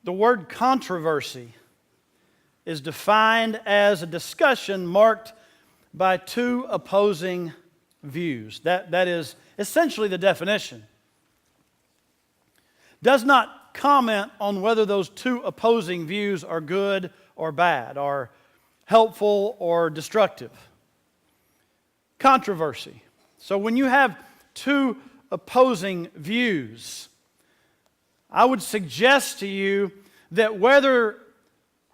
The word controversy is defined as a discussion marked by two opposing views. That is essentially the definition. Does not comment on whether those two opposing views are good or bad, are helpful or destructive. Controversy. So when you have two opposing views, I would suggest to you that whether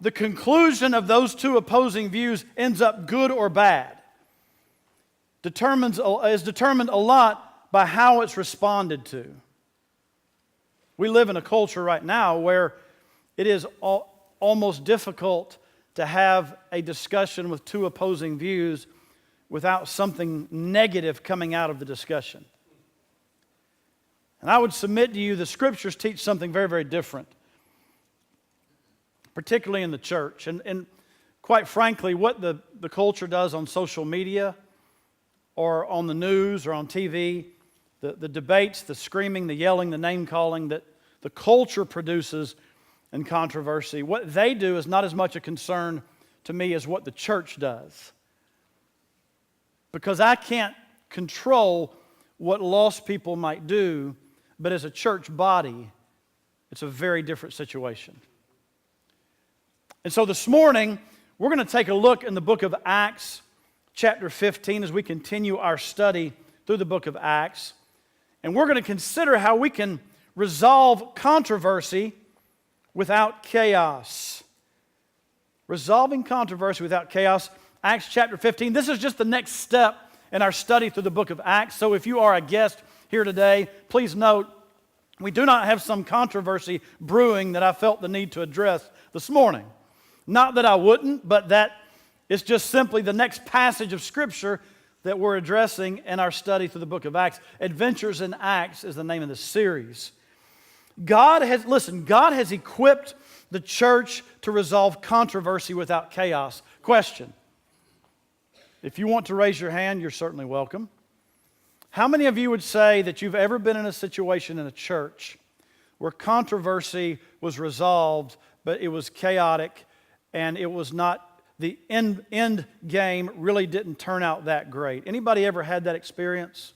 the conclusion of those two opposing views ends up good or bad is determined a lot by how it's responded to. We live in a culture right now where it is almost difficult to have a discussion with two opposing views without something negative coming out of the discussion. And I would submit to you the Scriptures teach something very, very different, particularly in the church. And quite frankly, what the culture does on social media or on the news or on TV, the debates, the screaming, the yelling, the name-calling that the culture produces in controversy, what they do is not as much a concern to me as what the church does. Because I can't control what lost people might do, but as a church body, it's a very different situation. And so this morning, we're going to take a look in the book of Acts, chapter 15, as we continue our study through the book of Acts. And we're going to consider how we can resolve controversy without chaos. Resolving controversy without chaos. Acts chapter 15. This is just the next step in our study through the book of Acts. So if you are a guest here today, please note, we do not have some controversy brewing that I felt the need to address this morning. Not that I wouldn't, but that it's just simply the next passage of Scripture that we're addressing in our study through the book of Acts. Adventures in Acts is the name of this series. God has equipped the church to resolve controversy without chaos. Question. If you want to raise your hand, you're certainly welcome. How many of you would say that you've ever been in a situation in a church where controversy was resolved, but it was chaotic and it was not, the end game really didn't turn out that great? Anybody ever had that experience?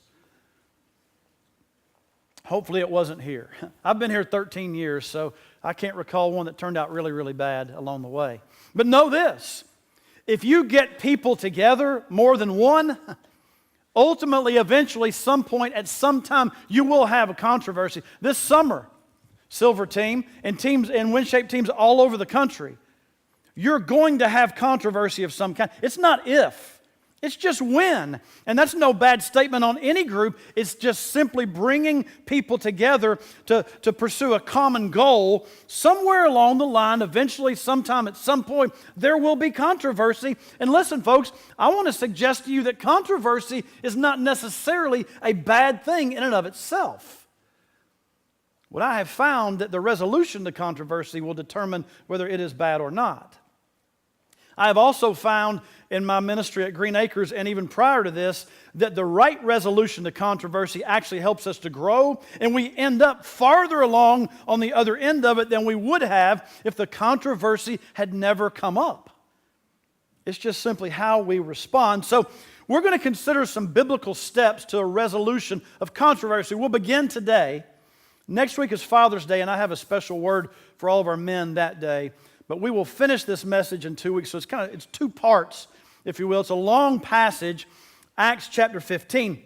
Hopefully it wasn't here. I've been here 13 years, so I can't recall one that turned out really, really bad along the way. But know this, if you get people together, more than one, ultimately, eventually, some point, at some time, you will have a controversy. This summer, Silver Team and teams and WinShape teams all over the country, you're going to have controversy of some kind. It's not if, it's just when. And that's no bad statement on any group. It's just simply bringing people together to pursue a common goal. Somewhere along the line, eventually, sometime, at some point, there will be controversy. And listen, folks, I want to suggest to you that controversy is not necessarily a bad thing in and of itself. What I have found that the resolution to controversy will determine whether it is bad or not. I have also found in my ministry at Green Acres, and even prior to this, that the right resolution to controversy actually helps us to grow, and we end up farther along on the other end of it than we would have if the controversy had never come up. It's just simply how we respond. So we're going to consider some biblical steps to a resolution of controversy. We'll begin today. Next week is Father's Day, and I have a special word for all of our men that day. But we will finish this message in 2 weeks, so it's two parts, if you will. It's a long passage, Acts chapter 15.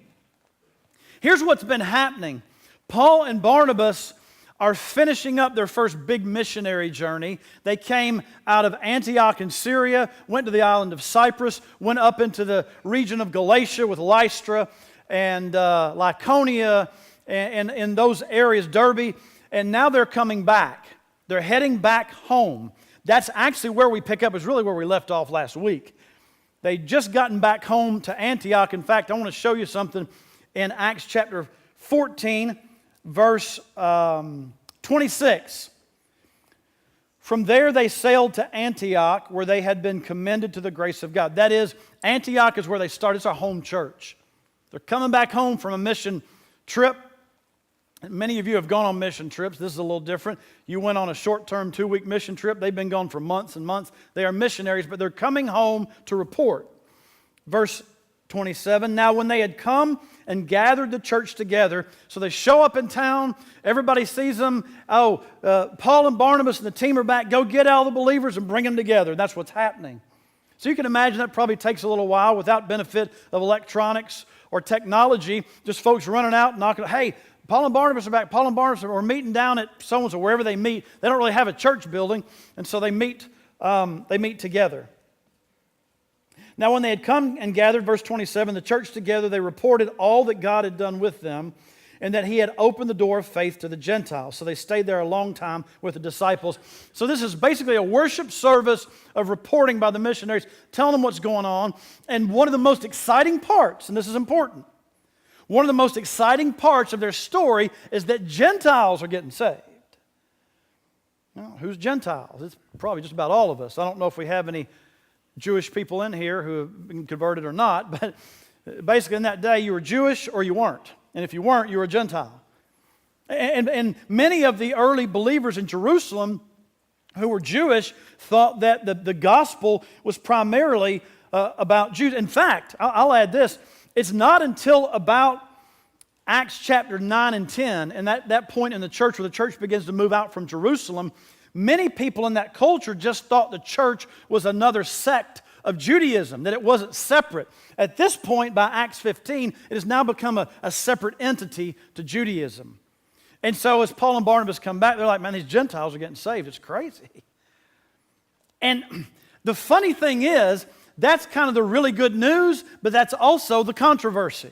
Here's what's been happening. Paul and Barnabas are finishing up their first big missionary journey. They came out of Antioch in Syria, went to the island of Cyprus, went up into the region of Galatia with Lystra and Lycaonia and in those areas, Derbe, and now they're coming back. They're heading back home. That's actually where we pick up, is really where we left off last week. They'd just gotten back home to Antioch. In fact, I want to show you something in Acts chapter 14, verse 26. From there they sailed to Antioch, where they had been commended to the grace of God. That is, Antioch is where they started. It's our home church. They're coming back home from a mission trip. Many of you have gone on mission trips. This is a little different. You went on a short-term 2-week mission trip. They've been gone for months and months. They are missionaries, but they're coming home to report. Verse 27, now when they had come and gathered the church together, so they show up in town, everybody sees them. Oh, Paul and Barnabas and the team are back. Go get all the believers and bring them together. That's what's happening. So you can imagine that probably takes a little while without benefit of electronics or technology. Just folks running out and knocking, hey, Paul and Barnabas are back. Paul and Barnabas are meeting down at so-and-so, wherever they meet. They don't really have a church building, and so they meet together. Now, when they had come and gathered, verse 27, the church together, they reported all that God had done with them and that He had opened the door of faith to the Gentiles. So they stayed there a long time with the disciples. So this is basically a worship service of reporting by the missionaries, telling them what's going on. And one of the most exciting parts, and this is important, one of the most exciting parts of their story is that Gentiles are getting saved. Now, who's Gentiles? It's probably just about all of us. I don't know if we have any Jewish people in here who have been converted or not, but basically in that day you were Jewish or you weren't. And if you weren't, you were a Gentile. And many of the early believers in Jerusalem who were Jewish thought that the gospel was primarily about Jews. In fact, I'll add this, it's not until about Acts chapter 9 and 10, and that point in the church where the church begins to move out from Jerusalem, many people in that culture just thought the church was another sect of Judaism, that it wasn't separate. At this point, by Acts 15, it has now become a separate entity to Judaism. And so as Paul and Barnabas come back, they're like, man, these Gentiles are getting saved. It's crazy. And the funny thing is, that's kind of the really good news, but that's also the controversy.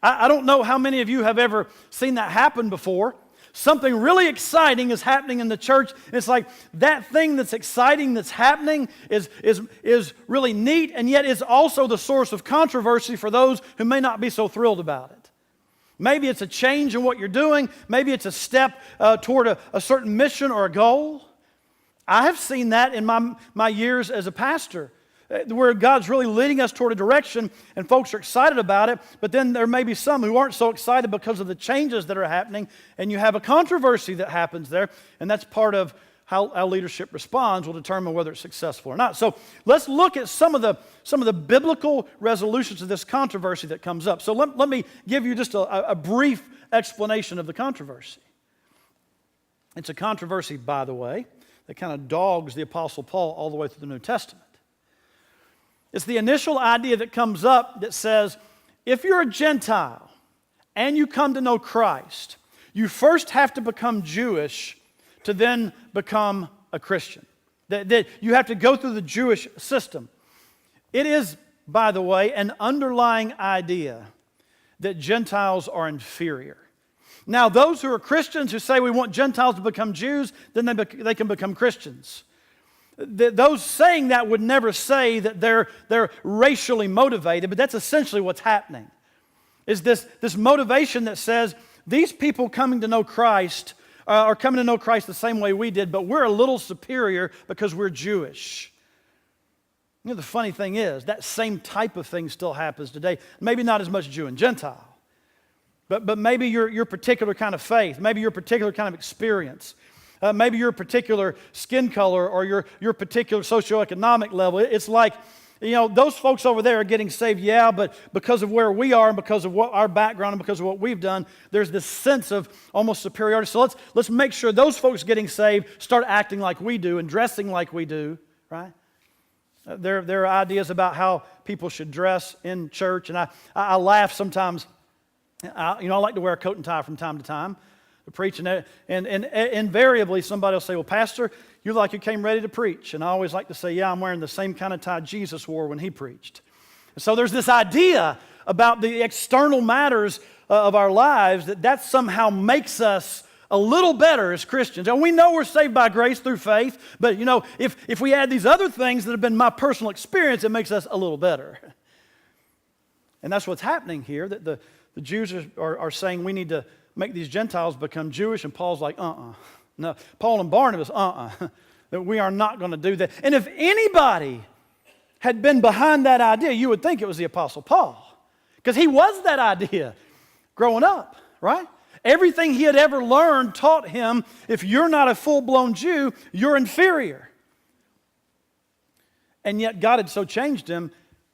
I don't know how many of you have ever seen that happen before. Something really exciting is happening in the church, and it's like that thing that's exciting that's happening is really neat, and yet is also the source of controversy for those who may not be so thrilled about it. Maybe it's a change in what you're doing. Maybe it's a step toward a certain mission or a goal. I have seen that in my years as a pastor, where God's really leading us toward a direction and folks are excited about it, but then there may be some who aren't so excited because of the changes that are happening, and you have a controversy that happens there, and that's part of how leadership responds will determine whether it's successful or not. So let's look at some of the biblical resolutions of this controversy that comes up. So let me give you just a brief explanation of the controversy. It's a controversy, by the way, that kind of dogs the Apostle Paul all the way through the New Testament. It's the initial idea that comes up that says, if you're a Gentile and you come to know Christ, you first have to become Jewish to then become a Christian. That you have to go through the Jewish system. It is, by the way, an underlying idea that Gentiles are inferior. Now, those who are Christians who say we want Gentiles to become Jews, then they can become Christians. Those saying that would never say that they're racially motivated, but that's essentially what's happening. Is this motivation that says these people coming to know Christ are coming to know Christ the same way we did, but we're a little superior because we're Jewish. You know, the funny thing is, that same type of thing still happens today. Maybe not as much Jew and Gentile, but maybe your particular kind of faith, maybe your particular kind of experience. Maybe your particular skin color or your particular socioeconomic level. It's like, you know, those folks over there are getting saved, yeah, but because of where we are and because of what our background and because of what we've done, there's this sense of almost superiority. So let's make sure those folks getting saved start acting like we do and dressing like we do, right? There are ideas about how people should dress in church, and I laugh sometimes. I like to wear a coat and tie from time to time. Preaching it, and invariably somebody will say, well, Pastor, you look like you came ready to preach. And I always like to say, yeah, I'm wearing the same kind of tie Jesus wore when he preached. And so there's this idea about the external matters of our lives that somehow makes us a little better as Christians. And we know we're saved by grace through faith, but you know, if we add these other things that have been my personal experience, it makes us a little better. And that's what's happening here, that the Jews are saying we need to make these Gentiles become Jewish, and Paul's like, no. Paul and Barnabas, that we are not going to do that. And if anybody had been behind that idea, you would think it was the Apostle Paul, because he was that idea growing up, right? Everything he had ever learned taught him, if you're not a full-blown Jew, you're inferior. And yet God had so changed him,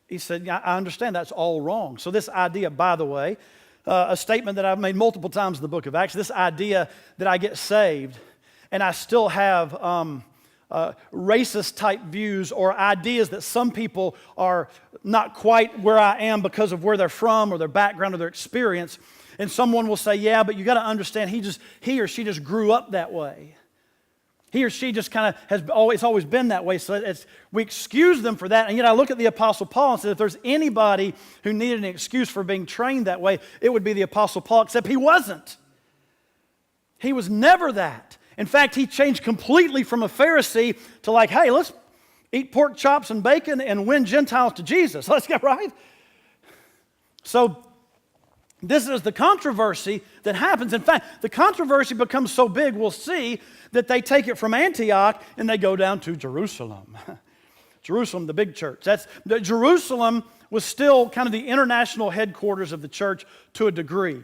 he said, I understand that's all wrong. So this idea, by the way, a statement that I've made multiple times in the book of Acts, this idea that I get saved and I still have racist type views or ideas that some people are not quite where I am because of where they're from or their background or their experience. And someone will say, yeah, but you got to understand he or she just grew up that way. He or she just kind of has always been that way. So we excuse them for that. And yet I look at the Apostle Paul and say, if there's anybody who needed an excuse for being trained that way, it would be the Apostle Paul, except he wasn't. He was never that. In fact, he changed completely from a Pharisee to like, hey, let's eat pork chops and bacon and win Gentiles to Jesus. Let's get right. So this is the controversy that happens. In fact, the controversy becomes so big, we'll see, that they take it from Antioch and they go down to Jerusalem. Jerusalem, the big church. Jerusalem was still kind of the international headquarters of the church to a degree.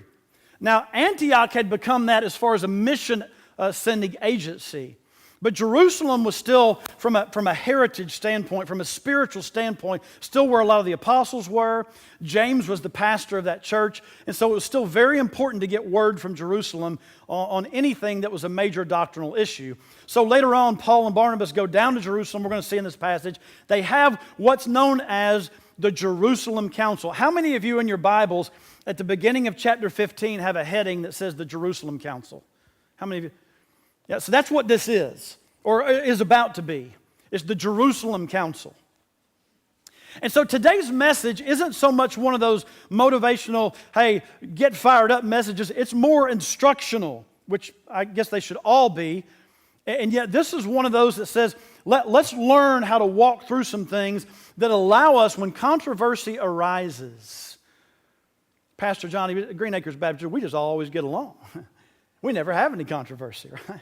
Now, Antioch had become that as far as a mission sending agency. But Jerusalem was still, from a heritage standpoint, from a spiritual standpoint, still where a lot of the apostles were. James was the pastor of that church. And so it was still very important to get word from Jerusalem on anything that was a major doctrinal issue. So later on, Paul and Barnabas go down to Jerusalem. We're going to see in this passage. They have what's known as the Jerusalem Council. How many of you in your Bibles at the beginning of chapter 15 have a heading that says the Jerusalem Council? How many of you? Yeah, so that's what this is, or is about to be. It's the Jerusalem Council. And so today's message isn't so much one of those motivational, hey, get fired up messages. It's more instructional, which I guess they should all be. And yet this is one of those that says, let's learn how to walk through some things that allow us when controversy arises. Pastor Johnny, Green Acres Baptist, we just always get along. We never have any controversy, right?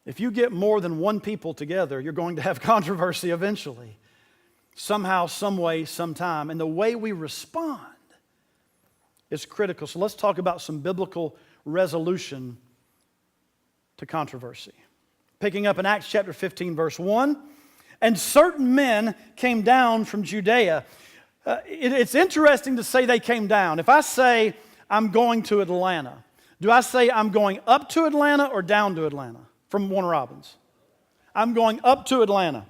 If you get more than one people together, you're going to have controversy eventually. Somehow, some way, sometime. And the way we respond is critical. So let's talk about some biblical resolution to controversy. Picking up in Acts chapter 15, verse 1. And certain men came down from Judea. It's interesting to say they came down. If I say I'm going to Atlanta, do I say I'm going up to Atlanta or down to Atlanta? From Warner Robins. I'm going up to Atlanta.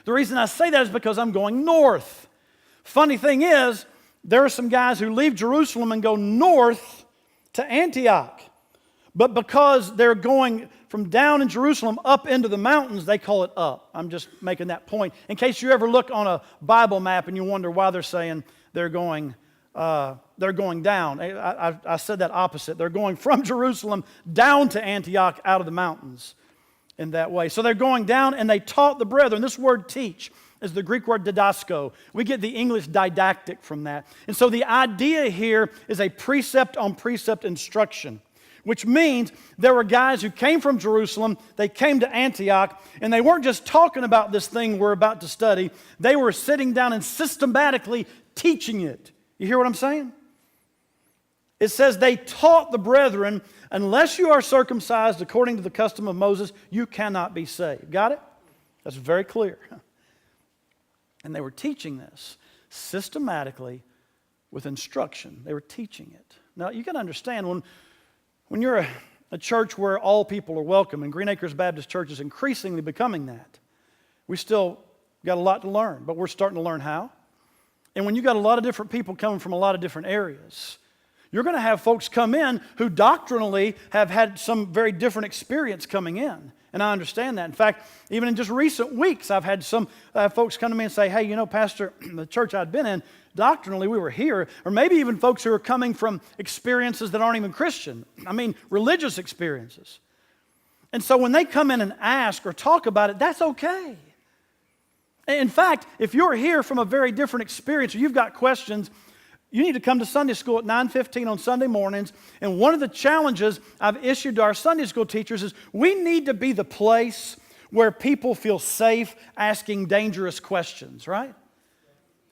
The reason I say that is because I'm going north. Funny thing is, there are some guys who leave Jerusalem and go north to Antioch. But because they're going from down in Jerusalem up into the mountains, they call it up. I'm just making that point. In case you ever look on a Bible map and you wonder why they're saying they're going down. I said that opposite. They're going from Jerusalem down to Antioch out of the mountains in that way. So they're going down and they taught the brethren. This word teach is the Greek word didasko. We get the English didactic from that. And so the idea here is a precept on precept instruction, which means there were guys who came from Jerusalem, they came to Antioch, and they weren't just talking about this thing we're about to study. They were sitting down and systematically teaching it. You hear what I'm saying? It says they taught the brethren, unless you are circumcised according to the custom of Moses, you cannot be saved. Got it? That's very clear. And they were teaching this systematically with instruction. They were teaching it. Now, you can understand when you're a church where all people are welcome, and Green Acres Baptist Church is increasingly becoming that, we still got a lot to learn, but we're starting to learn how. And when you got a lot of different people coming from a lot of different areas, you're going to have folks come in who doctrinally have had some very different experience coming in. And I understand that. In fact, even in just recent weeks, I've had some folks come to me and say, hey, you know, Pastor, the church I'd been in, doctrinally we were here. Or maybe even folks who are coming from experiences that aren't even Christian. I mean, religious experiences. And so when they come in and ask or talk about it, that's okay. In fact, if you're here from a very different experience or you've got questions, you need to come to Sunday school at 9:15 on Sunday mornings. And one of the challenges I've issued to our Sunday school teachers is we need to be the place where people feel safe asking dangerous questions, right?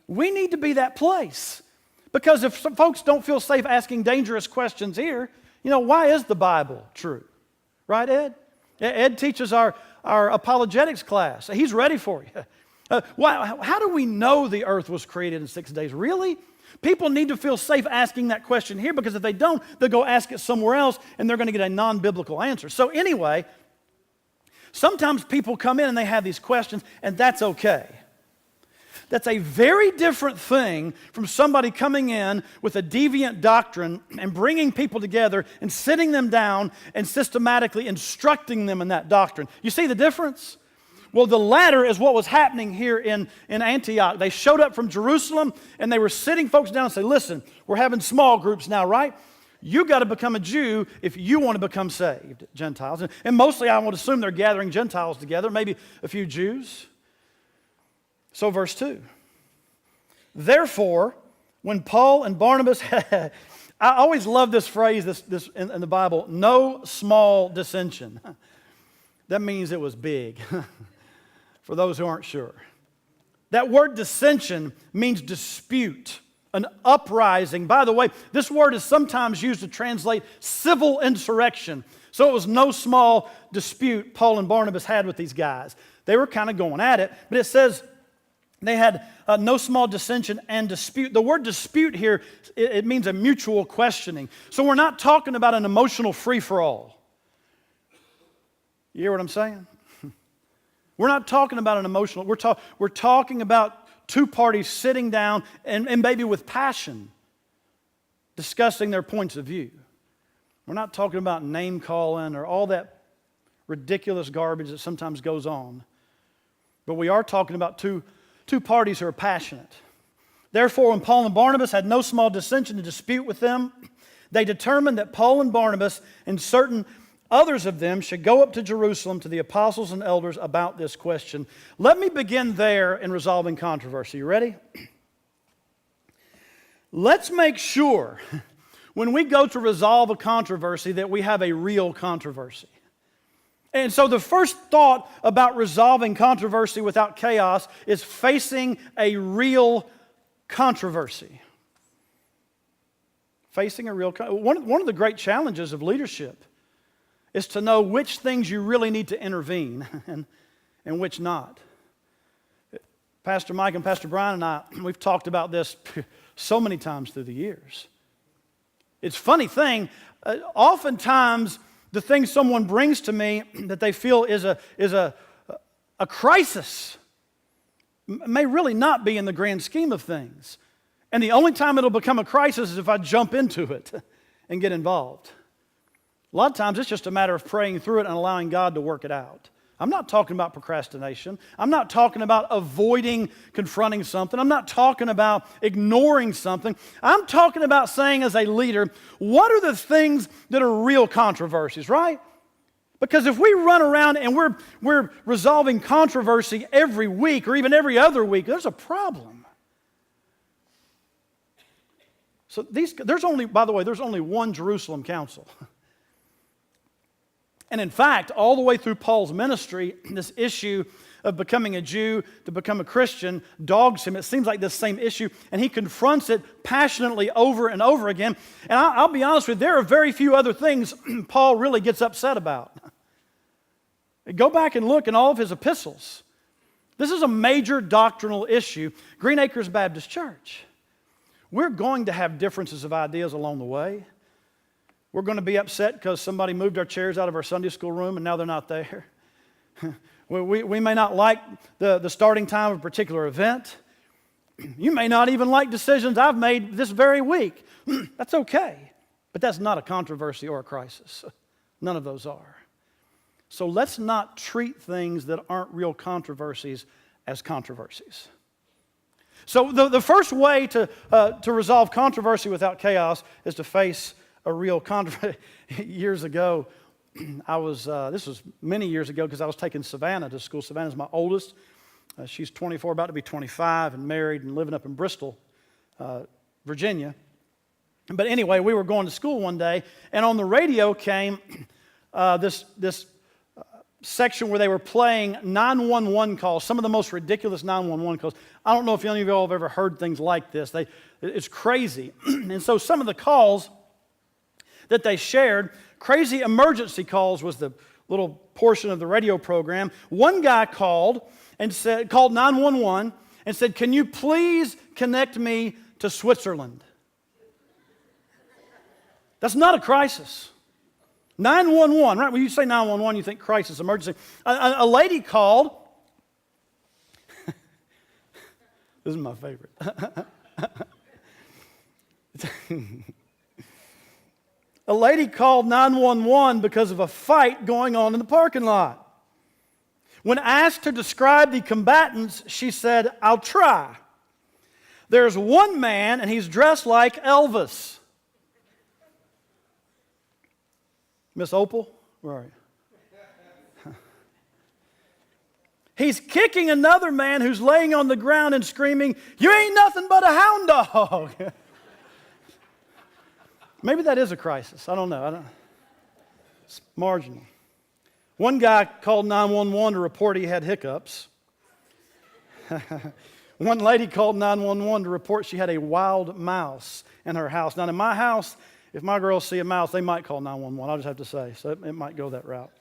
We need to be that place. Because if some folks don't feel safe asking dangerous questions here, why is the Bible true? Right, Ed? Ed teaches our apologetics class. He's ready for you. How do we know the earth was created in 6 days? Really? People need to feel safe asking that question here, because if they don't, they'll go ask it somewhere else and they're going to get a non-biblical answer. So anyway, sometimes people come in and they have these questions, and that's okay. That's a very different thing from somebody coming in with a deviant doctrine and bringing people together and sitting them down and systematically instructing them in that doctrine. You see the difference? Well, the latter is what was happening here in Antioch. They showed up from Jerusalem, and they were sitting folks down and say, listen, we're having small groups now, right? You got to become a Jew if you want to become saved, Gentiles. And mostly I would assume they're gathering Gentiles together, maybe a few Jews. So verse 2. Therefore, when Paul and Barnabas had, I always love this phrase this in the Bible, no small dissension. That means it was big, for those who aren't sure. That word dissension means dispute, an uprising. By the way, this word is sometimes used to translate civil insurrection. So it was no small dispute Paul and Barnabas had with these guys. They were kind of going at it, but it says they had no small dissension and dispute. The word dispute here, it means a mutual questioning. So we're not talking about an emotional free-for-all. You hear what I'm saying? We're not talking about an emotional, we're talking about two parties sitting down and maybe with passion discussing their points of view. We're not talking about name calling or all that ridiculous garbage that sometimes goes on. But we are talking about two parties who are passionate. Therefore, when Paul and Barnabas had no small dissension to dispute with them, they determined that Paul and Barnabas and certain others of them should go up to Jerusalem to the apostles and elders about this question. Let me begin there in resolving controversy. You ready? Let's make sure when we go to resolve a controversy that we have a real controversy. And so the first thought about resolving controversy without chaos is facing a real controversy. Facing a real one of the great challenges of leadership is to know which things you really need to intervene and which not. Pastor Mike and Pastor Brian and I, we've talked about this so many times through the years. It's a funny thing, oftentimes the thing someone brings to me that they feel is a crisis may really not be in the grand scheme of things. And the only time it'll become a crisis is if I jump into it and get involved. A lot of times it's just a matter of praying through it and allowing God to work it out. I'm not talking about procrastination. I'm not talking about avoiding confronting something. I'm not talking about ignoring something. I'm talking about saying as a leader, what are the things that are real controversies, right? Because if we run around and we're resolving controversy every week or even every other week, there's a problem. So there's only one Jerusalem council. And in fact, all the way through Paul's ministry, this issue of becoming a Jew to become a Christian dogs him. It seems like this same issue, and he confronts it passionately over and over again. And I'll be honest with you, there are very few other things Paul really gets upset about. Go back and look in all of his epistles. This is a major doctrinal issue. Green Acres Baptist Church. We're going to have differences of ideas along the way. We're going to be upset because somebody moved our chairs out of our Sunday school room and now they're not there. We may not like the starting time of a particular event. You may not even like decisions I've made this very week. That's okay. But that's not a controversy or a crisis. None of those are. So let's not treat things that aren't real controversies as controversies. So the first way to resolve controversy without chaos is to face a real controversy. Years ago, this was many years ago because I was taking Savannah to school. Savannah's my oldest. She's 24, about to be 25, and married and living up in Bristol, Virginia. But anyway, we were going to school one day, and on the radio came this section where they were playing 911 calls, some of the most ridiculous 911 calls. I don't know if any of you all have ever heard things like this. It's crazy. And so some of the calls that they shared, crazy emergency calls was the little portion of the radio program. One guy called 911 and said, "Can you please connect me to Switzerland?" That's not a crisis. 911, right? When you say 911, you think crisis, emergency. A lady called. This is my favorite. A lady called 911 because of a fight going on in the parking lot. When asked to describe the combatants, she said, "I'll try. There's one man and he's dressed like Elvis." Miss Opal, where are you? He's kicking another man who's laying on the ground and screaming, "You ain't nothing but a hound dog." Maybe that is a crisis. I don't know. It's marginal. One guy called 911 to report he had hiccups. One lady called 911 to report she had a wild mouse in her house. Now, in my house, if my girls see a mouse, they might call 911. I'll just have to say. So it might go that route.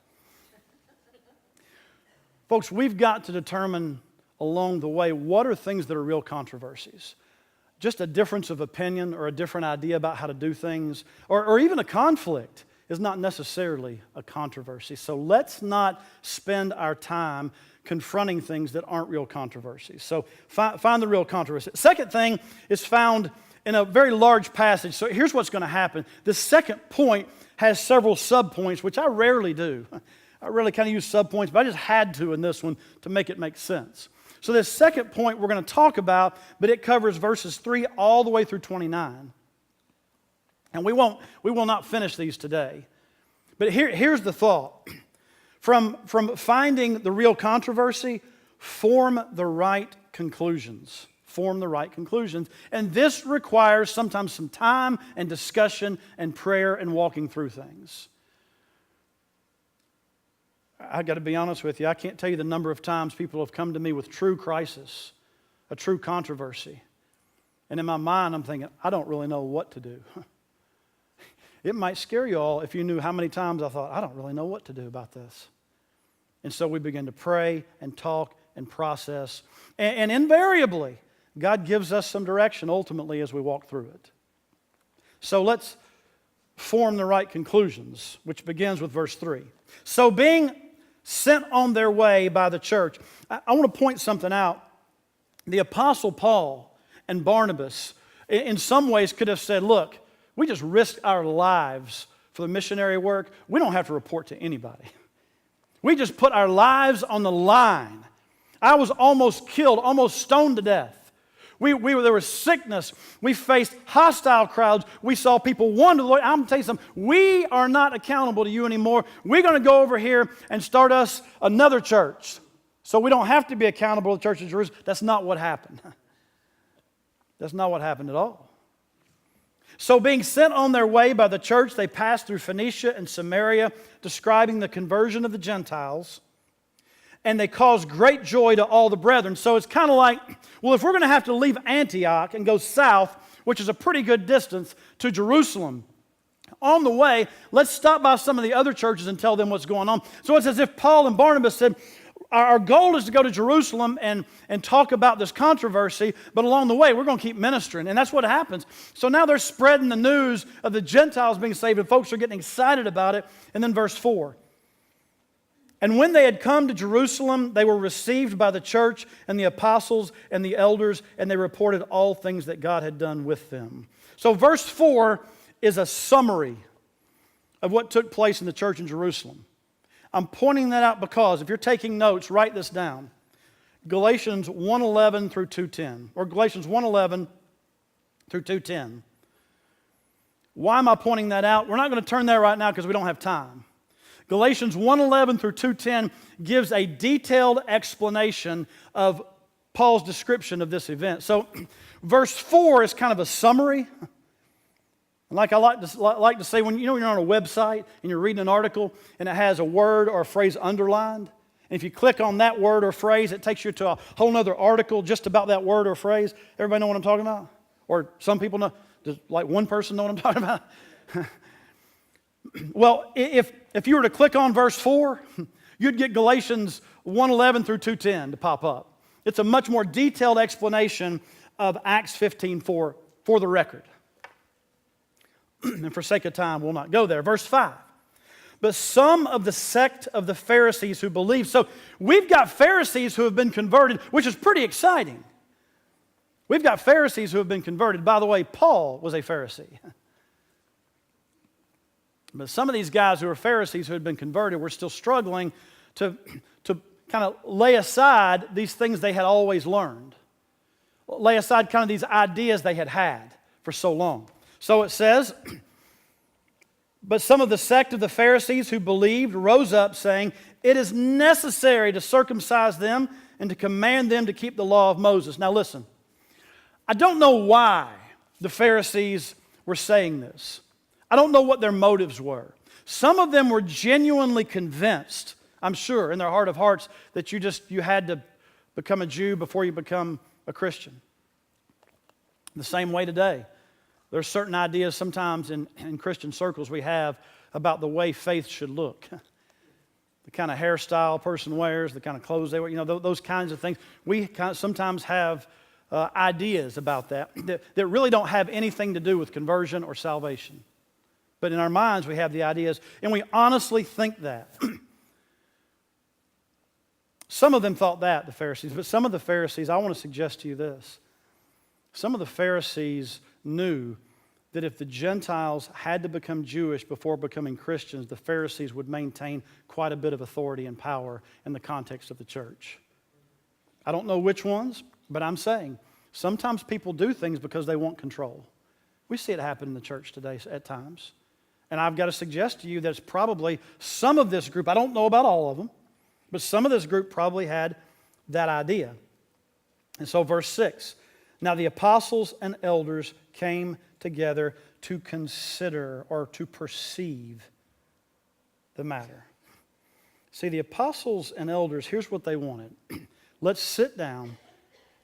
Folks, we've got to determine along the way what are things that are real controversies. Just a difference of opinion or a different idea about how to do things, or even a conflict is not necessarily a controversy. So let's not spend our time confronting things that aren't real controversies. So find the real controversy. Second thing is found in a very large passage. So here's what's going to happen. The second point has several subpoints, which I rarely do. I rarely kind of use subpoints, but I just had to in this one to make it make sense. So this second point we're going to talk about, but it covers verses 3 all the way through 29. And we will not finish these today. But here's the thought. From finding the real controversy, form the right conclusions. Form the right conclusions. And this requires sometimes some time and discussion and prayer and walking through things. I got to be honest with you, I can't tell you the number of times people have come to me with true crisis, a true controversy. And in my mind, I'm thinking, I don't really know what to do. It might scare you all if you knew how many times I thought, I don't really know what to do about this. And so we begin to pray and talk and process. And invariably, God gives us some direction ultimately as we walk through it. So let's form the right conclusions, which begins with verse 3. So being sent on their way by the church. I want to point something out. The Apostle Paul and Barnabas, in some ways, could have said, look, we just risked our lives for the missionary work. We don't have to report to anybody. We just put our lives on the line. I was almost killed, almost stoned to death. There was sickness. We faced hostile crowds. We saw people wander the Lord. I'm going to tell you something. We are not accountable to you anymore. We're going to go over here and start us another church. So we don't have to be accountable to the church of Jerusalem. That's not what happened. That's not what happened at all. So being sent on their way by the church, they passed through Phoenicia and Samaria, describing the conversion of the Gentiles. And they caused great joy to all the brethren. So it's kind of like, well, if we're going to have to leave Antioch and go south, which is a pretty good distance, to Jerusalem, on the way, let's stop by some of the other churches and tell them what's going on. So it's as if Paul and Barnabas said, our goal is to go to Jerusalem and talk about this controversy, but along the way, we're going to keep ministering. And that's what happens. So now they're spreading the news of the Gentiles being saved, and folks are getting excited about it. And then verse 4. And when they had come to Jerusalem, they were received by the church and the apostles and the elders, and they reported all things that God had done with them. So verse 4 is a summary of what took place in the church in Jerusalem. I'm pointing that out because if you're taking notes, write this down. Galatians 1:11 through 2:10, or Galatians 1:11 through 2:10. Why am I pointing that out? We're not going to turn there right now because we don't have time. Galatians 1:11 through 2:10 gives a detailed explanation of Paul's description of this event. So verse 4 is kind of a summary. And like I like to say, when you're on a website and you're reading an article and it has a word or a phrase underlined, and if you click on that word or phrase, it takes you to a whole other article just about that word or phrase. Everybody know what I'm talking about? Or some people know. Does like one person know what I'm talking about? Well, if you were to click on verse 4, you'd get Galatians 1:11 through 2:10 to pop up. It's a much more detailed explanation of Acts 15:4 for the record. And for sake of time, we'll not go there. Verse 5. But some of the sect of the Pharisees who believed. So we've got Pharisees who have been converted, which is pretty exciting. We've got Pharisees who have been converted. By the way, Paul was a Pharisee. But some of these guys who are Pharisees who had been converted were still struggling to kind of lay aside these things they had always learned. Lay aside kind of these ideas they had had for so long. So it says, but some of the sect of the Pharisees who believed rose up, saying, it is necessary to circumcise them and to command them to keep the law of Moses. Now listen, I don't know why the Pharisees were saying this. I don't know what their motives were. Some of them were genuinely convinced, I'm sure, in their heart of hearts, that you had to become a Jew before you become a Christian. The same way today. There are certain ideas sometimes in Christian circles we have about the way faith should look. The kind of hairstyle a person wears, the kind of clothes they wear, those kinds of things. We sometimes have ideas about that really don't have anything to do with conversion or salvation. But in our minds we have the ideas, and we honestly think that. Some of them thought that, the Pharisees, but some of the Pharisees, I want to suggest to you this. Some of the Pharisees knew that if the Gentiles had to become Jewish before becoming Christians, the Pharisees would maintain quite a bit of authority and power in the context of the church. I don't know which ones, but I'm saying sometimes people do things because they want control. We see it happen in the church today at times. And I've got to suggest to you that it's probably some of this group, I don't know about all of them, but some of this group probably had that idea. And so verse 6, now the apostles and elders came together to consider or to perceive the matter. See, the apostles and elders, here's what they wanted. Let's sit down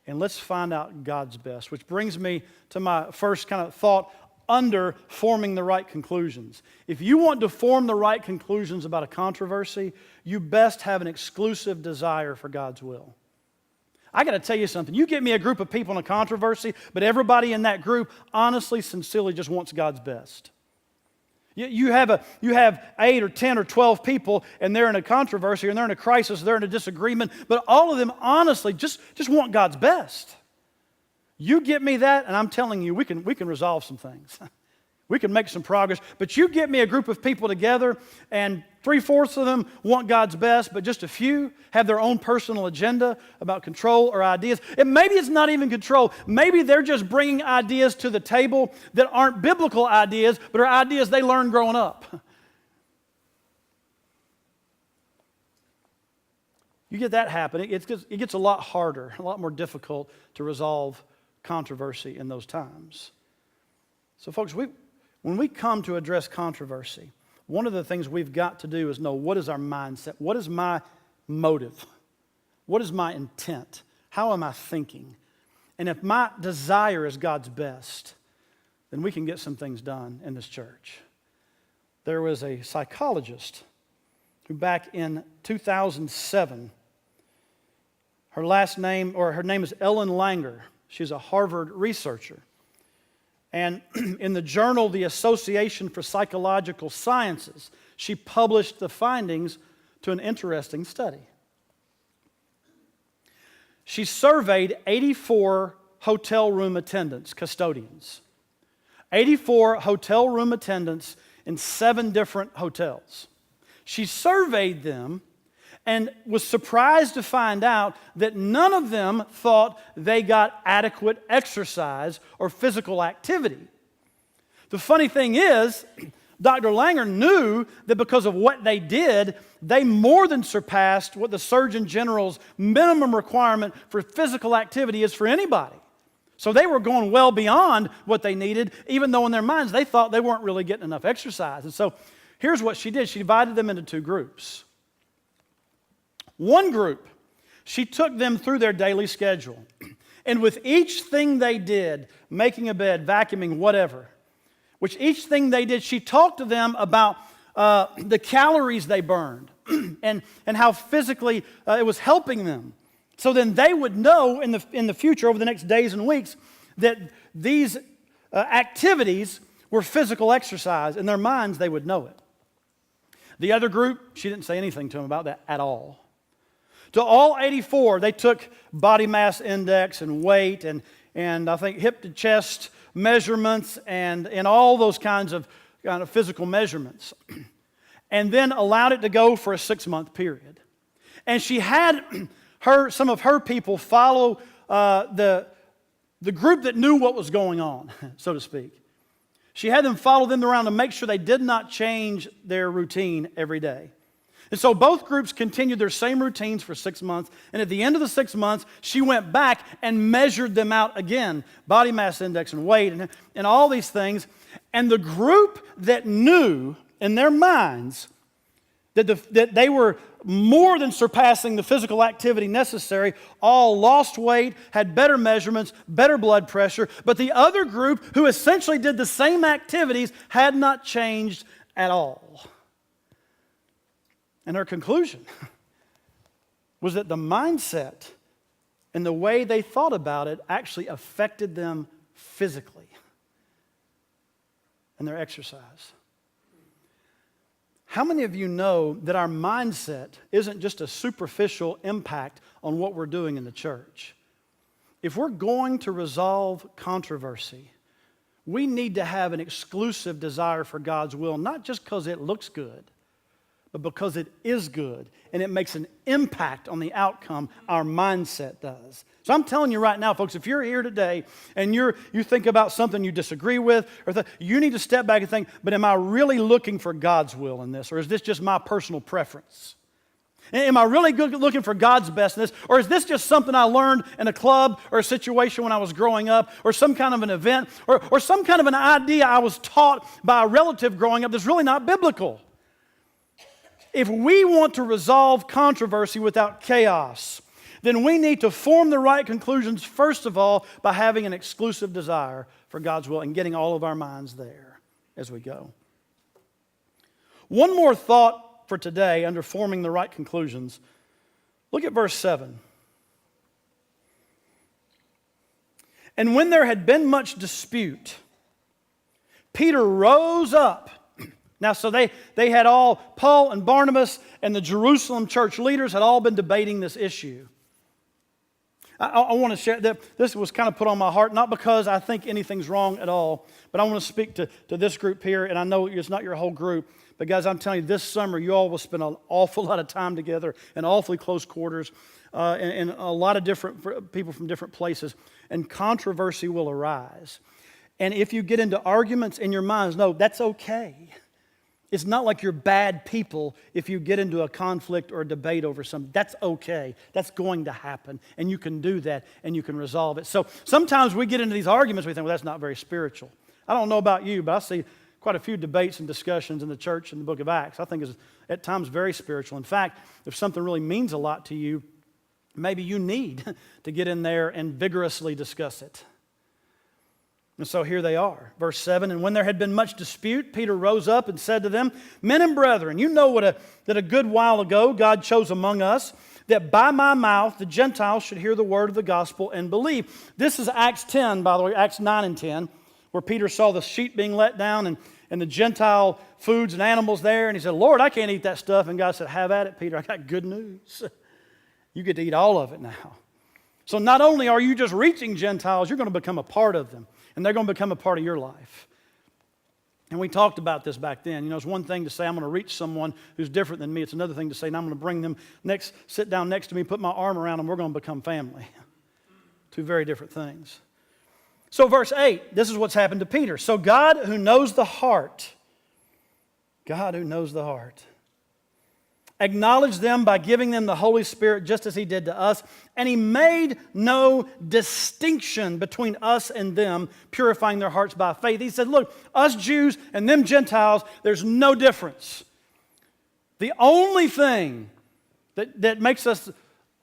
and let's find out God's best, which brings me to my first kind of thought under forming the right conclusions. If you want to form the right conclusions about a controversy, you best have an exclusive desire for God's will. I got to tell you something. You get me a group of people in a controversy, but everybody in that group honestly, sincerely just wants God's best. You have 8 or 10 or 12 people, and they're in a controversy, and they're in a crisis, they're in a disagreement, but all of them honestly just want God's best. You get me that, and I'm telling you, we can resolve some things. We can make some progress. But you get me a group of people together, and 3/4 of them want God's best, but just a few have their own personal agenda about control or ideas. And maybe it's not even control. Maybe they're just bringing ideas to the table that aren't biblical ideas, but are ideas they learned growing up. You get that happening, it gets a lot harder, a lot more difficult to resolve controversy in those times. So folks, when we come to address controversy, one of the things we've got to do is know, what is our mindset? What is my motive? What is my intent? How am I thinking? And if my desire is God's best, then we can get some things done in this church. There was a psychologist who back in 2007, her name is Ellen Langer. She's a Harvard researcher. And in the journal, the Association for Psychological Sciences, she published the findings to an interesting study. She surveyed 84 hotel room attendants, custodians. 84 hotel room attendants in 7 different hotels. She surveyed them and was surprised to find out that none of them thought they got adequate exercise or physical activity. The funny thing is, Dr. Langer knew that because of what they did, they more than surpassed what the Surgeon General's minimum requirement for physical activity is for anybody. So they were going well beyond what they needed, even though in their minds they thought they weren't really getting enough exercise. And so here's what she did. She divided them into two groups. One group, she took them through their daily schedule. And with each thing they did, making a bed, vacuuming, whatever, which each thing they did, she talked to them about the calories they burned and how physically it was helping them. So then they would know in the future, over the next days and weeks, that these activities were physical exercise. In their minds, they would know it. The other group, she didn't say anything to them about that at all. To all 84, they took body mass index and weight and I think hip to chest measurements and all those kinds of physical measurements. And then allowed it to go for a 6-month period. And she had some of her people follow the group that knew what was going on, so to speak. She had them follow them around to make sure they did not change their routine every day. And so both groups continued their same routines for 6 months. And at the end of the 6 months, she went back and measured them out again, body mass index and weight and all these things. And the group that knew in their minds that they were more than surpassing the physical activity necessary, all lost weight, had better measurements, better blood pressure. But the other group, who essentially did the same activities, had not changed at all. And her conclusion was that the mindset and the way they thought about it actually affected them physically and their exercise. How many of you know that our mindset isn't just a superficial impact on what we're doing in the church? If we're going to resolve controversy, we need to have an exclusive desire for God's will, not just because it looks good, but because it is good and it makes an impact on the outcome our mindset does. So I'm telling you right now, folks, if you're here today and you think about something you disagree with, you need to step back and think, but am I really looking for God's will in this? Or is this just my personal preference? Am I really looking for God's best in this? Or is this just something I learned in a club or a situation when I was growing up or some kind of an event or some kind of an idea I was taught by a relative growing up that's really not biblical? If we want to resolve controversy without chaos, then we need to form the right conclusions, first of all, by having an exclusive desire for God's will and getting all of our minds there as we go. One more thought for today under forming the right conclusions. Look at verse 7. And when there had been much dispute, Peter rose up. Now, so they had all, Paul and Barnabas and the Jerusalem church leaders had all been debating this issue. I want to share that this was kind of put on my heart, not because I think anything's wrong at all, but I want to speak to this group here, and I know it's not your whole group, but guys, I'm telling you, this summer you all will spend an awful lot of time together in awfully close quarters, and a lot of different people from different places, and controversy will arise. And if you get into arguments in your minds, no, that's okay. It's not like you're bad people if you get into a conflict or a debate over something. That's okay. That's going to happen. And you can do that and you can resolve it. So sometimes we get into these arguments, we think, well, that's not very spiritual. I don't know about you, but I see quite a few debates and discussions in the church in the book of Acts. I think it's at times very spiritual. In fact, if something really means a lot to you, maybe you need to get in there and vigorously discuss it. And so here they are. Verse 7, and when there had been much dispute, Peter rose up and said to them, men and brethren, you know that a good while ago God chose among us, that by my mouth the Gentiles should hear the word of the gospel and believe. This is Acts 10, by the way, Acts 9 and 10, where Peter saw the sheep being let down and the Gentile foods and animals there. And he said, Lord, I can't eat that stuff. And God said, have at it, Peter. I got good news. You get to eat all of it now. So not only are you just reaching Gentiles, you're going to become a part of them. And they're going to become a part of your life. And we talked about this back then. You know, it's one thing to say I'm going to reach someone who's different than me. It's another thing to say, and I'm going to bring them sit down next to me, put my arm around them, we're going to become family. Two very different things. So verse 8, this is what's happened to Peter. So God who knows the heart, acknowledged them by giving them the Holy Spirit just as He did to us, and He made no distinction between us and them, purifying their hearts by faith. He said, look, us Jews and them Gentiles, there's no difference. The only thing that makes us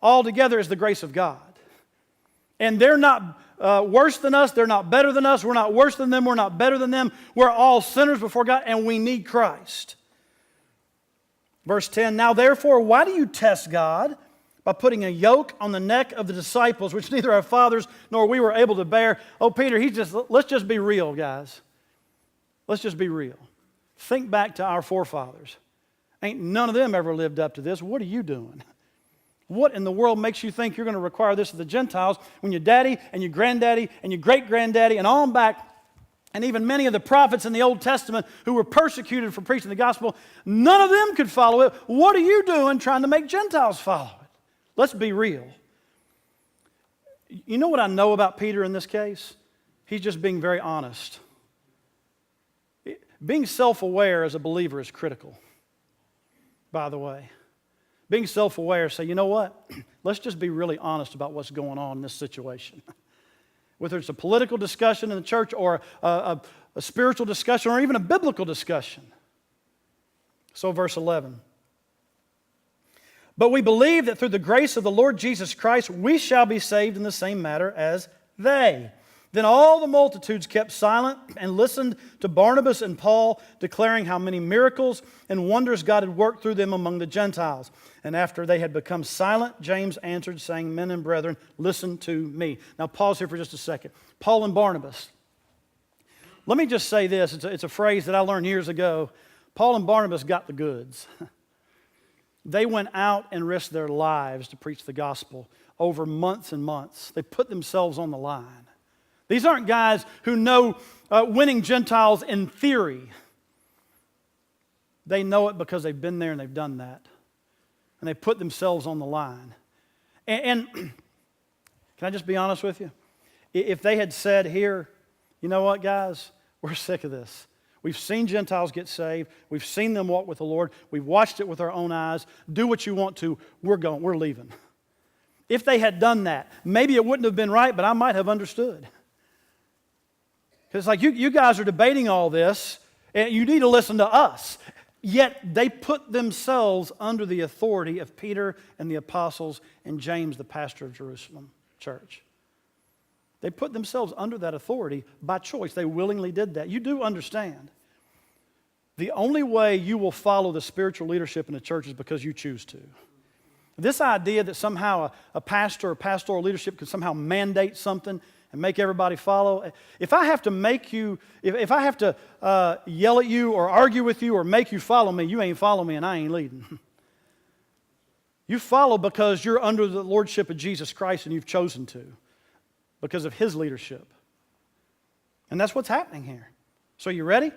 all together is the grace of God. And they're not worse than us, they're not better than us, we're not worse than them, we're not better than them. We're all sinners before God, and we need Christ. Verse 10, now therefore, why do you test God by putting a yoke on the neck of the disciples, which neither our fathers nor we were able to bear? Oh, Peter, let's just be real, guys. Let's just be real. Think back to our forefathers. Ain't none of them ever lived up to this. What are you doing? What in the world makes you think you're going to require this of the Gentiles when your daddy and your granddaddy and your great-granddaddy and on back, and even many of the prophets in the Old Testament who were persecuted for preaching the gospel, none of them could follow it. What are you doing trying to make Gentiles follow it? Let's be real. You know what I know about Peter in this case? He's just being very honest. Being self-aware as a believer is critical, by the way. Being self-aware, say, you know what? Let's just be really honest about what's going on in this situation. Whether it's a political discussion in the church or a spiritual discussion or even a biblical discussion. So verse 11. But we believe that through the grace of the Lord Jesus Christ, we shall be saved in the same manner as they. Then all the multitudes kept silent and listened to Barnabas and Paul, declaring how many miracles and wonders God had worked through them among the Gentiles. And after they had become silent, James answered, saying, men and brethren, listen to me. Now pause here for just a second. Paul and Barnabas. Let me just say this. It's a phrase that I learned years ago. Paul and Barnabas got the goods. They went out and risked their lives to preach the gospel over months and months. They put themselves on the line. These aren't guys who know winning Gentiles in theory. They know it because they've been there and they've done that. And they put themselves on the line. And can I just be honest with you? If they had said here, you know what, guys, we're sick of this. We've seen Gentiles get saved. We've seen them walk with the Lord. We've watched it with our own eyes. Do what you want to. We're going. We're leaving. If they had done that, maybe it wouldn't have been right, but I might have understood. Because it's like, you guys are debating all this, and you need to listen to us. Yet they put themselves under the authority of Peter and the apostles and James, the pastor of Jerusalem church. They put themselves under that authority by choice. They willingly did that. You do understand. The only way you will follow the spiritual leadership in the church is because you choose to. This idea that somehow a pastor or pastoral leadership could somehow mandate something and make everybody follow. If I have to make you, if I have to yell at you or argue with you or make you follow me, you ain't follow me and I ain't leading. You follow because you're under the lordship of Jesus Christ and you've chosen to because of His leadership. And that's what's happening here. So you ready?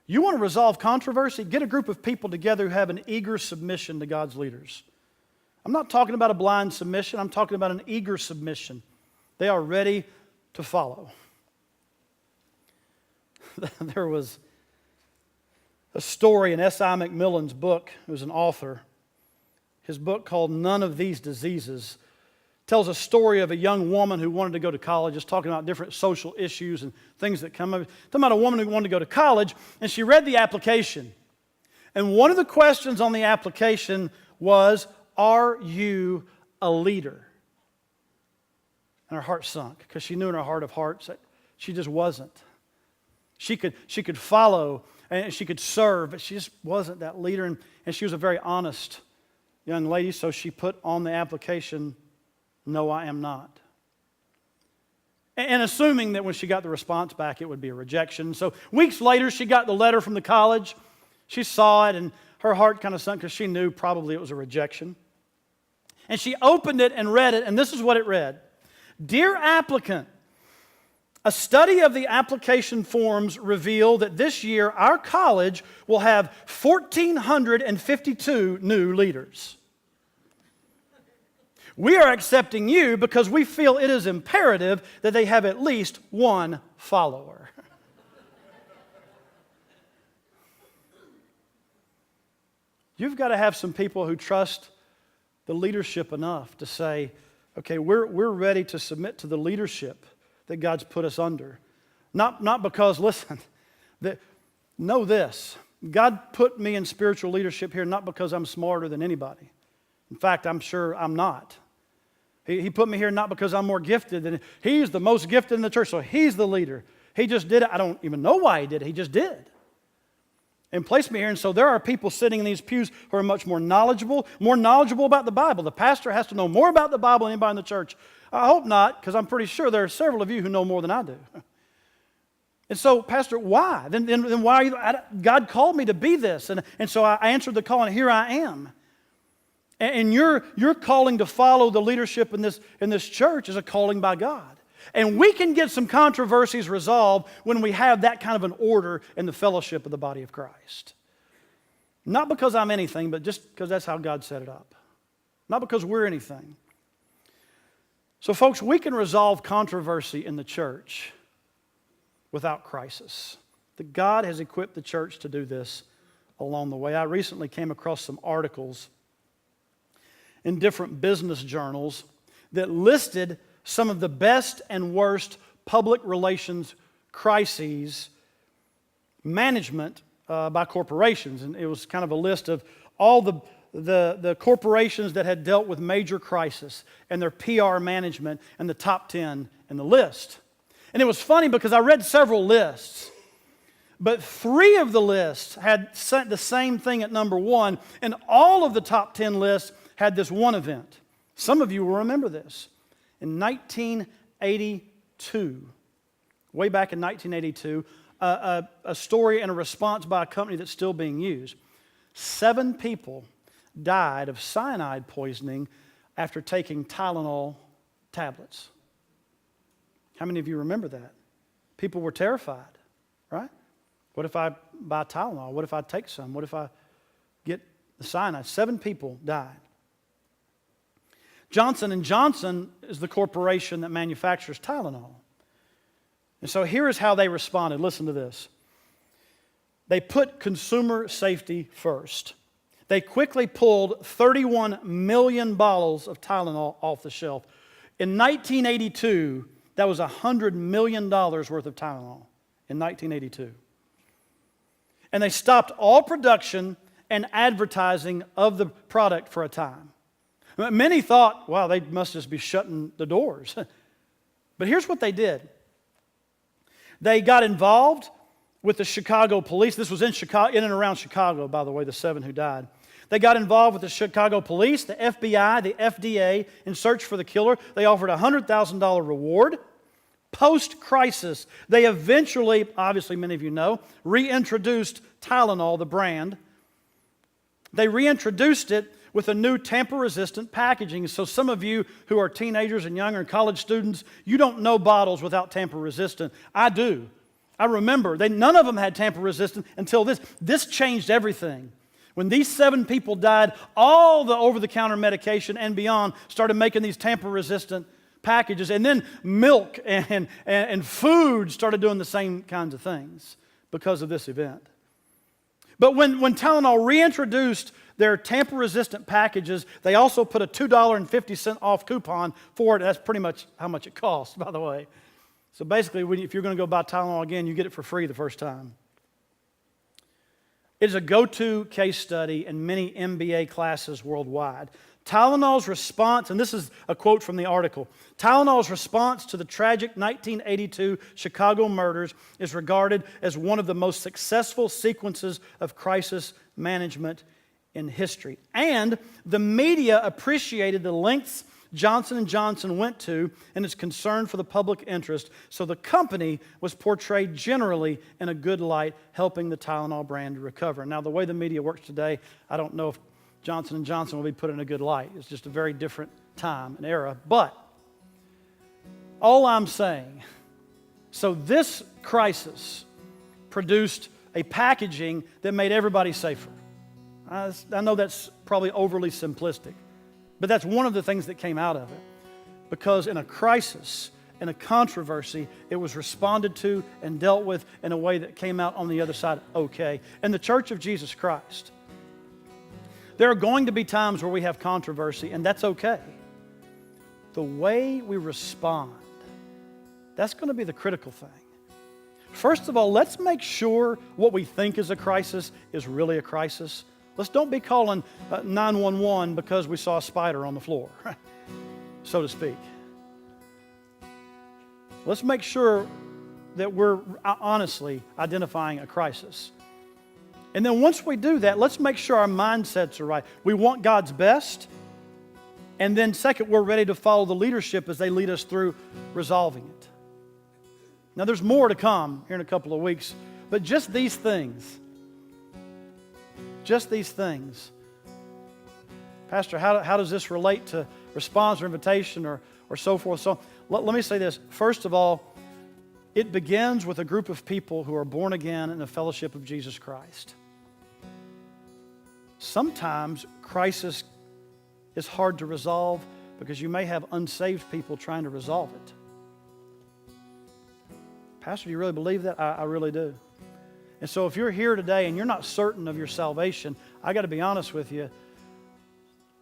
You want to resolve controversy? Get a group of people together who have an eager submission to God's leaders. I'm not talking about a blind submission. I'm talking about an eager submission. They are ready to follow. There was a story in S.I. McMillan's book, who's an author. His book called None of These Diseases tells a story of a young woman who wanted to go to college. It's talking about different social issues and things that come up. Talking about a woman who wanted to go to college, and she read the application. And one of the questions on the application was, are you a leader? And her heart sunk because she knew in her heart of hearts that she just wasn't. She could follow and she could serve, but she just wasn't that leader. And she was a very honest young lady, so she put on the application, no, I am not. And assuming that when she got the response back, it would be a rejection. So weeks later, she got the letter from the college. She saw it, and her heart kind of sunk because she knew probably it was a rejection. And she opened it and read it, and this is what it read. Dear applicant, a study of the application forms reveal that this year our college will have 1,452 new leaders. We are accepting you because we feel it is imperative that they have at least one follower. You've got to have some people who trust the leadership enough to say, okay, we're ready to submit to the leadership that God's put us under. Not because, listen, know this, God put me in spiritual leadership here not because I'm smarter than anybody. In fact, I'm sure I'm not. He put me here not because I'm more gifted than He's the most gifted in the church, so He's the leader. He just did it. I don't even know why He did it. He just did. And placed me here. And so there are people sitting in these pews who are much more knowledgeable about the Bible. The pastor has to know more about the Bible than anybody in the church. I hope not, because I'm pretty sure there are several of you who know more than I do. And so, Pastor, why? Then why are you? God called me to be this. And so I answered the call, and here I am. And your calling to follow the leadership in this church is a calling by God. And we can get some controversies resolved when we have that kind of an order in the fellowship of the body of Christ. Not because I'm anything, but just because that's how God set it up. Not because we're anything. So, folks, we can resolve controversy in the church without crisis. That God has equipped the church to do this along the way. I recently came across some articles in different business journals that listed some of the best and worst public relations crises management by corporations. And it was kind of a list of all the corporations that had dealt with major crisis and their PR management and the top 10 in the list. And it was funny because I read several lists, but 3 of the lists had the same thing at number 1, and all of the top 10 lists had this one event. Some of you will remember this. In 1982, way back in 1982, a story and a response by a company that's still being used. 7 people died of cyanide poisoning after taking Tylenol tablets. How many of you remember that? People were terrified, right? What if I buy Tylenol? What if I take some? What if I get the cyanide? 7 people died. Johnson & Johnson is the corporation that manufactures Tylenol. And so here is how they responded. Listen to this. They put consumer safety first. They quickly pulled 31 million bottles of Tylenol off the shelf. In 1982, that was $100 million worth of Tylenol in 1982. And they stopped all production and advertising of the product for a time. Many thought, wow, they must just be shutting the doors. But here's what they did. They got involved with the Chicago police. This was in and around Chicago, by the way, the 7 who died. They got involved with the Chicago police, the FBI, the FDA, in search for the killer. They offered a $100,000 reward. Post-crisis, they eventually, obviously many of you know, reintroduced Tylenol, the brand. They reintroduced it with a new tamper-resistant packaging. So some of you who are teenagers and younger and college students, you don't know bottles without tamper-resistant. I do. I remember. None of them had tamper-resistant until this. This changed everything. When these 7 people died, all the over-the-counter medication and beyond started making these tamper-resistant packages. And then milk and food started doing the same kinds of things because of this event. But when Tylenol reintroduced their tamper-resistant packages, they also put a $2.50 off coupon for it. That's pretty much how much it costs, by the way. So basically, if you're going to go buy Tylenol again, you get it for free the first time. It is a go-to case study in many MBA classes worldwide. Tylenol's response, and this is a quote from the article, Tylenol's response to the tragic 1982 Chicago murders is regarded as one of the most successful sequences of crisis management in history. And the media appreciated the lengths Johnson & Johnson went to in its concern for the public interest, so the company was portrayed generally in a good light, helping the Tylenol brand to recover. Now, the way the media works today, I don't know if Johnson & Johnson will be put in a good light. It's just a very different time and era. But all I'm saying, so this crisis produced a packaging that made everybody safer. I know that's probably overly simplistic, but that's one of the things that came out of it. Because in a crisis, in a controversy, it was responded to and dealt with in a way that came out on the other side okay. And the Church of Jesus Christ There are going to be times where we have controversy, and that's okay. The way we respond, that's going to be the critical thing. First of all, let's make sure what we think is a crisis is really a crisis. Let's don't be calling 911 because we saw a spider on the floor, so to speak. Let's make sure that we're honestly identifying a crisis. And then once we do that, let's make sure our mindsets are right. We want God's best. And then second, we're ready to follow the leadership as they lead us through resolving it. Now there's more to come here in a couple of weeks, but just these things. Pastor, how does this relate to response or invitation or so forth? So let me say this. First of all, it begins with a group of people who are born again in the fellowship of Jesus Christ. Sometimes crisis is hard to resolve because you may have unsaved people trying to resolve it. Pastor, do you really believe that? I really do. And so if you're here today and you're not certain of your salvation, I got to be honest with you.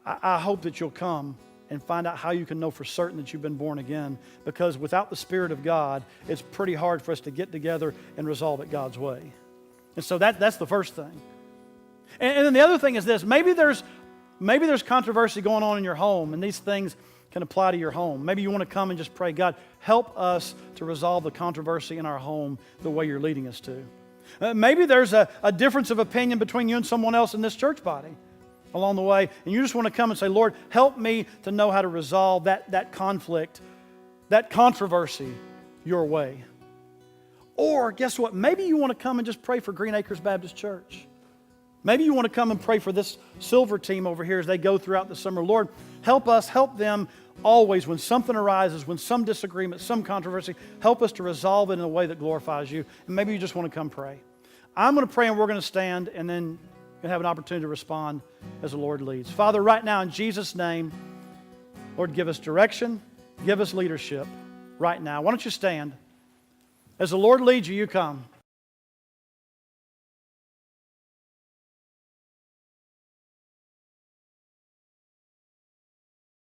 I hope that you'll come and find out how you can know for certain that you've been born again, because without the Spirit of God, it's pretty hard for us to get together and resolve it God's way. And so that's the first thing. And then the other thing is this. Maybe there's controversy going on in your home, and these things can apply to your home. Maybe you want to come and just pray, God, help us to resolve the controversy in our home the way you're leading us to. Maybe there's a difference of opinion between you and someone else in this church body along the way, and you just want to come and say, Lord, help me to know how to resolve that conflict, that controversy your way. Or guess what? Maybe you want to come and just pray for Green Acres Baptist Church. Maybe you want to come and pray for this silver team over here as they go throughout the summer. Lord, help us, help them always when something arises, when some disagreement, some controversy, help us to resolve it in a way that glorifies you. And maybe you just want to come pray. I'm going to pray and we're going to stand, and then you're going to have an opportunity to respond as the Lord leads. Father, right now in Jesus' name, Lord, give us direction, give us leadership right now. Why don't you stand? As the Lord leads you, you come.